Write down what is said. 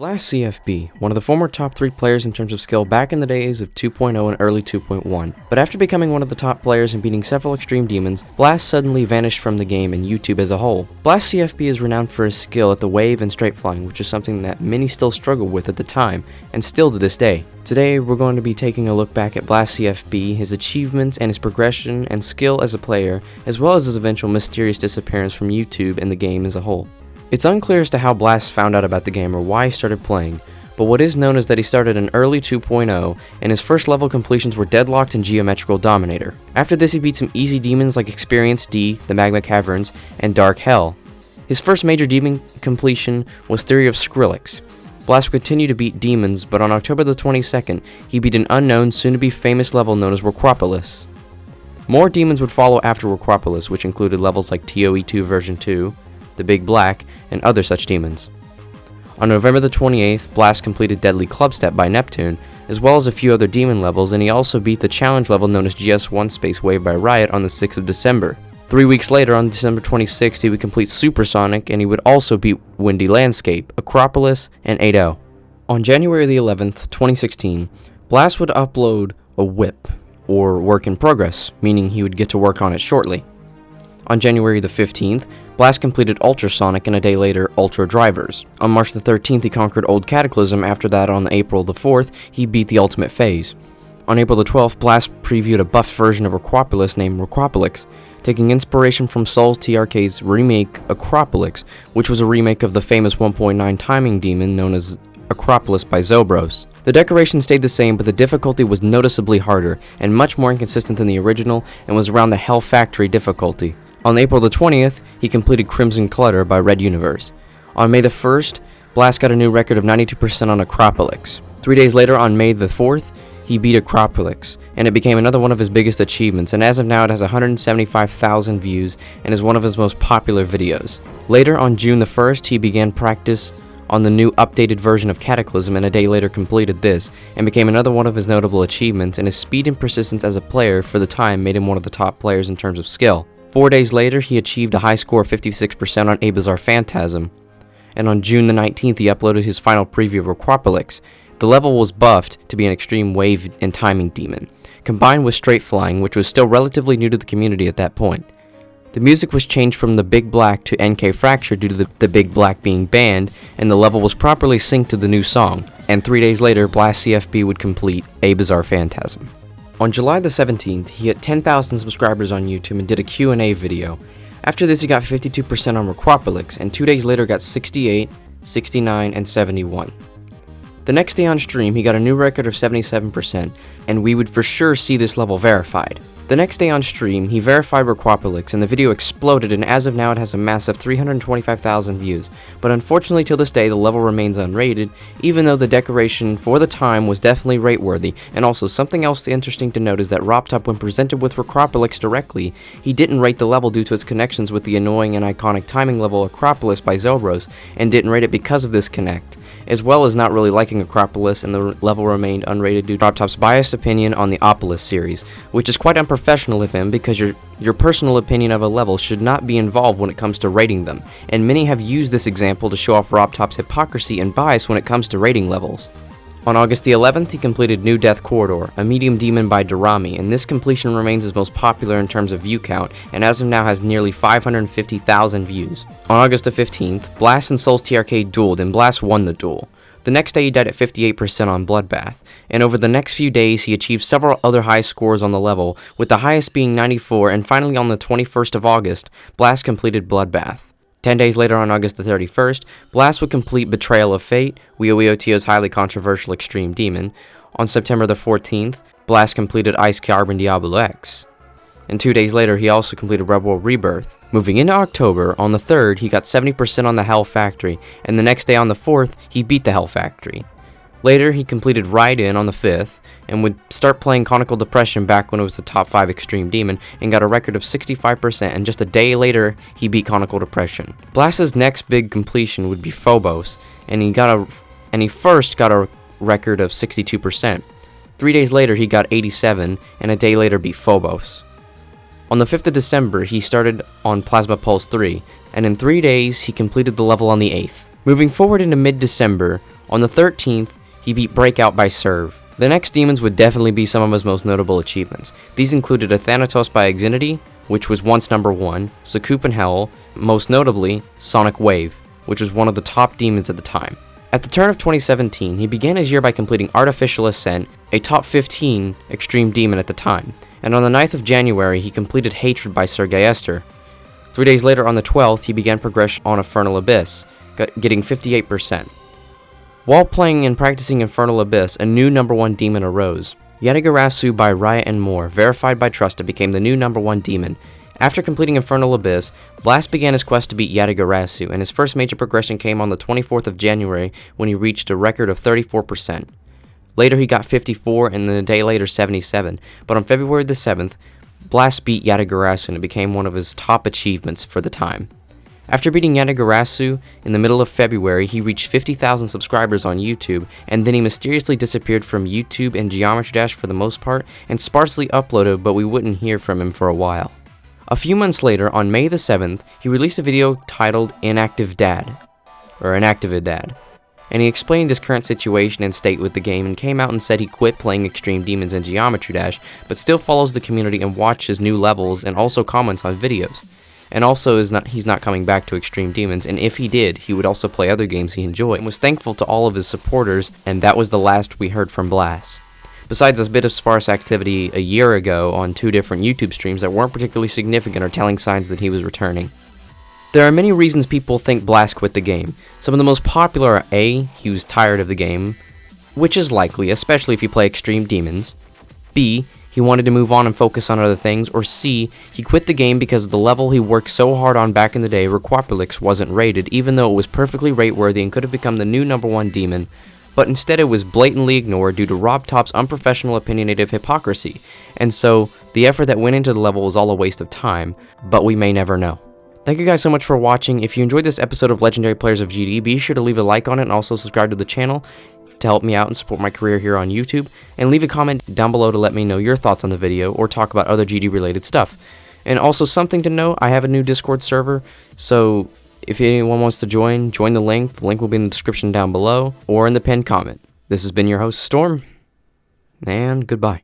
BlassCFB, one of the former top 3 players in terms of skill back in the days of 2.0 and early 2.1, but after becoming one of the top players and beating several extreme demons, Blass suddenly vanished from the game and YouTube as a whole. BlassCFB is renowned for his skill at the wave and straight flying, which is something that many still struggle with at the time, and still to this day. Today, we're going to be taking a look back at BlassCFB, his achievements and his progression and skill as a player, as well as his eventual mysterious disappearance from YouTube and the game as a whole. It's unclear as to how Blass found out about the game or why he started playing, but what is known is that he started in early 2.0, and his first level completions were Deadlocked and Geometrical Dominator. After this, he beat some easy demons like Experience D, the Magma Caverns, and Dark Hell. His first major demon completion was Theory of Skrillex. Blass would continue to beat demons, but on October the 22nd, he beat an unknown, soon-to-be famous level known as Workropolis. More demons would follow after Workropolis, which included levels like TOE2 version 2, the Big Black, and other such demons. On November the 28th, Blass completed Deadly Clubstep by Neptune, as well as a few other demon levels, and he also beat the challenge level known as GS1 Space Wave by Riot on the 6th of December. 3 weeks later, on December 26th, he would complete Supersonic, and he would also beat Windy Landscape, Acropolis, and 8.0. On January the 11th, 2016, Blass would upload a WIP, or Work in Progress, meaning he would get to work on it shortly. On January the 15th, Blass completed Ultrasonic, and a day later, Ultra Drivers. On March the 13th, he conquered Old Cataclysm. After that, on April the 4th, he beat the Ultimate Phase. On April the 12th, Blass previewed a buffed version of Acropolis named Workropolis, taking inspiration from Soul TRK's remake Acropolis, which was a remake of the famous 1.9 timing demon known as Acropolis by Zobros. The decoration stayed the same, but the difficulty was noticeably harder and much more inconsistent than the original, and was around the Hell Factory difficulty. On April the 20th, he completed Crimson Clutter by Red Universe. On May the 1st, Blass got a new record of 92% on Acropolis. 3 days later, on May the 4th, he beat Acropolis, and it became another one of his biggest achievements, and as of now it has 175,000 views and is one of his most popular videos. Later, on June the 1st, he began practice on the new updated version of Cataclysm, and a day later completed this, and became another one of his notable achievements, and his speed and persistence as a player for the time made him one of the top players in terms of skill. 4 days later, he achieved a high score of 56% on A Bizarre Phantasm, and on June the 19th, he uploaded his final preview of Acropolis. The level was buffed to be an extreme wave and timing demon, combined with straight flying, which was still relatively new to the community at that point. The music was changed from the Big Black to NK Fracture due to the Big Black being banned, and the level was properly synced to the new song, and 3 days later, BlassCFB would complete A Bizarre Phantasm. On July the 17th, he hit 10,000 subscribers on YouTube and did a Q&A video. After this, he got 52% on Acropolis, and 2 days later got 68, 69, and 71. The next day on stream, he got a new record of 77%, and we would for sure see this level verified. The next day on stream, he verified Acropolis, and the video exploded, and as of now it has a massive 325,000 views, but unfortunately till this day the level remains unrated, even though the decoration for the time was definitely rate-worthy. And also, something else interesting to note is that Roptop, when presented with Acropolis directly, he didn't rate the level due to its connections with the annoying and iconic timing level Acropolis by Zobros, and didn't rate it because of this connect, as well as not really liking Acropolis, and the level remained unrated due to Roptop's biased opinion on the Opolis series, which is quite unprofessional of him because your personal opinion of a level should not be involved when it comes to rating them, and many have used this example to show off Roptop's hypocrisy and bias when it comes to rating levels. On August the 11th, he completed New Death Corridor, a medium demon by Durami, and this completion remains his most popular in terms of view count, and as of now has nearly 550,000 views. On August the 15th, Blass and Souls TRK dueled, and Blass won the duel. The next day he died at 58% on Bloodbath, and over the next few days he achieved several other high scores on the level, with the highest being 94, and finally on the 21st of August, Blass completed Bloodbath. 10 days later, on August the 31st, Blass would complete Betrayal of Fate, WeoWeoTO's highly controversial Extreme Demon. On September the 14th, Blass completed Ice Carbon Diablo X. And 2 days later, he also completed Rebel Rebirth. Moving into October, on the 3rd, he got 70% on the Hell Factory, and the next day on the 4th, he beat the Hell Factory. Later, he completed Ride In on the 5th, and would start playing Conical Depression back when it was the top 5 Extreme Demon, and got a record of 65%, and just a day later, he beat Conical Depression. Blass's next big completion would be Phobos, and he first got a record of 62%. 3 days later, he got 87, and a day later beat Phobos. On the 5th of December, he started on Plasma Pulse 3, and in 3 days, he completed the level on the 8th. Moving forward into mid-December, On the 13th, he beat Breakout by serve. The next demons would definitely be some of his most notable achievements. These included a Thanatos by Exinity, which was once number 1, Sakup in Hell, most notably Sonic Wave, which was one of the top demons at the time. At the turn of 2017, he began his year by completing Artificial Ascent, a top 15 extreme demon at the time, and on the 9th of January, he completed Hatred by Sir Gaiester. 3 days later, on the 12th, he began progression on Infernal Abyss, getting 58%. While playing and practicing Infernal Abyss, a new number 1 demon arose. Yatagarasu by Riot and More, verified by Trusted, became the new number 1 demon. After completing Infernal Abyss, Blast began his quest to beat Yatagarasu, and his first major progression came on the 24th of January when he reached a record of 34%. Later he got 54, and then a day later 77, but on February the 7th, Blast beat Yatagarasu and it became one of his top achievements for the time. After beating Yatagarasu in the middle of February, he reached 50,000 subscribers on YouTube, and then he mysteriously disappeared from YouTube and Geometry Dash for the most part, and sparsely uploaded, but we wouldn't hear from him for a while. A few months later, on May the 7th, he released a video titled Inactive Dad, and he explained his current situation and state with the game and came out and said he quit playing Extreme Demons and Geometry Dash, but still follows the community and watches new levels and also comments on videos. And also he's not coming back to Extreme Demons, and if he did, he would also play other games he enjoyed, and was thankful to all of his supporters, and that was the last we heard from Blass. Besides a bit of sparse activity a year ago on 2 different YouTube streams that weren't particularly significant or telling signs that he was returning. There are many reasons people think Blass quit the game. Some of the most popular are A, he was tired of the game, which is likely, especially if you play Extreme Demons. B, he wanted to move on and focus on other things, or C, he quit the game because the level he worked so hard on back in the day, Requapolix, wasn't rated, even though it was perfectly rate-worthy and could have become the new number 1 demon, but instead it was blatantly ignored due to Rob Top's unprofessional opinionative hypocrisy, and so the effort that went into the level was all a waste of time, but we may never know. Thank you guys so much for watching. If you enjoyed this episode of Legendary Players of GD, be sure to leave a like on it and also subscribe to the channel to help me out and support my career here on YouTube, and leave a comment down below to let me know your thoughts on the video or talk about other GD related stuff. And also something to note, I have a new Discord server, so if anyone wants to join the link. The link will be in the description down below or in the pinned comment. This has been your host Storm, and goodbye.